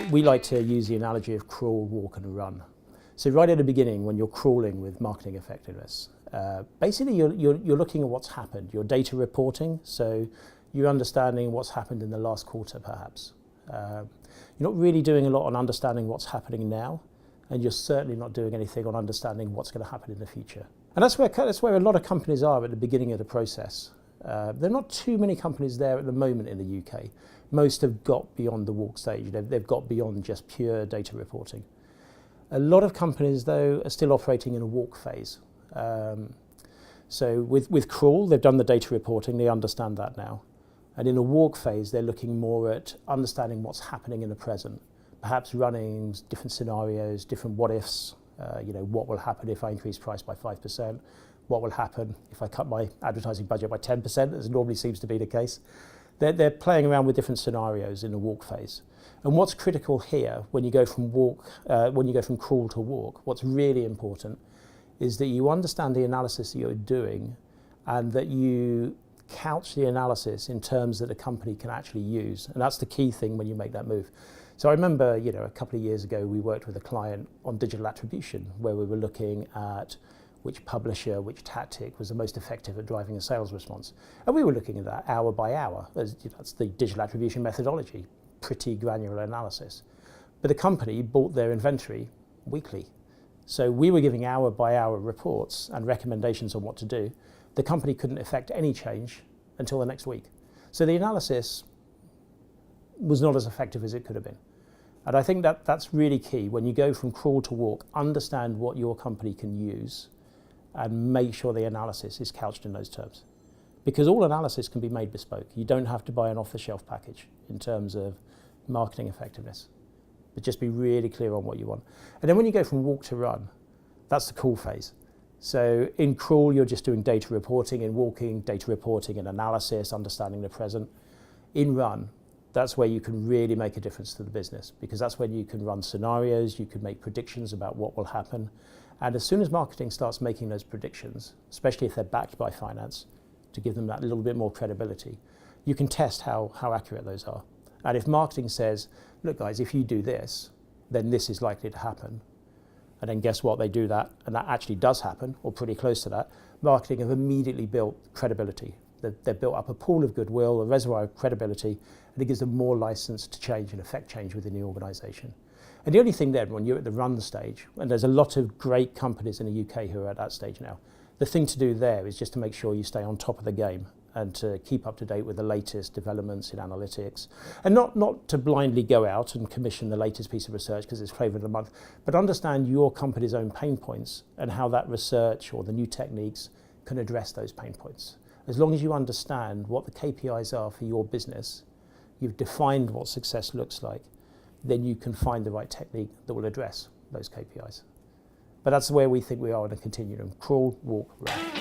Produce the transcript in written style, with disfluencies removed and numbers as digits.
we like to use the analogy of crawl, walk and run. So right at the beginning, when you're crawling with marketing effectiveness, basically you're looking at what's happened, your data reporting, so you're understanding what's happened in the last quarter perhaps. You're not really doing a lot on understanding what's happening now, and you're certainly not doing anything on understanding what's going to happen in the future. And that's where a lot of companies are at the beginning of the process. There are not too many companies there at the moment in the UK. Most have got beyond the walk stage. They've got beyond just pure data reporting. A lot of companies, though, are still operating in a walk phase. So with crawl, they've done the data reporting, they understand that now. And in a walk phase, they're looking more at understanding what's happening in the present, perhaps running different scenarios, different what ifs. What will happen if I increase price by 5%? What will happen if I cut my advertising budget by 10%, as normally seems to be the case? They're playing around with different scenarios in the walk phase. And what's critical here, when you go from crawl to walk, what's really important is that you understand the analysis that you're doing and that you couch the analysis in terms that a company can actually use. And that's the key thing when you make that move. So I remember, a couple of years ago, we worked with a client on digital attribution, where we were looking at which publisher, which tactic was the most effective at driving a sales response. And we were looking at that hour by hour. That's the digital attribution methodology, pretty granular analysis. But the company bought their inventory weekly. So we were giving hour by hour reports and recommendations on what to do. The company couldn't effect any change until the next week. So the analysis was not as effective as it could have been. And I think that's really key. When you go from crawl to walk, understand what your company can use and make sure the analysis is couched in those terms. Because all analysis can be made bespoke. You don't have to buy an off-the-shelf package in terms of marketing effectiveness. But just be really clear on what you want. And then when you go from walk to run, that's the crawl phase. So in crawl, you're just doing data reporting. In walking, data reporting and analysis, understanding the present. In run, that's where you can really make a difference to the business, because that's when you can run scenarios, you can make predictions about what will happen. And as soon as marketing starts making those predictions, especially if they're backed by finance, to give them that little bit more credibility, you can test how accurate those are. And if marketing says, look guys, if you do this, then this is likely to happen. And then guess what, they do that, and that actually does happen, or pretty close to that. Marketing have immediately built credibility. They've built up a pool of goodwill, a reservoir of credibility, and it gives them more license to change and affect change within the organisation. And the only thing then, when you're at the run stage, and there's a lot of great companies in the UK who are at that stage now, the thing to do there is just to make sure you stay on top of the game and to keep up to date with the latest developments in analytics. And not to blindly go out and commission the latest piece of research because it's flavour of the month, but understand your company's own pain points and how that research or the new techniques can address those pain points. As long as you understand what the KPIs are for your business, you've defined what success looks like, then you can find the right technique that will address those KPIs. But that's where we think we are in a continuum: crawl, walk, run.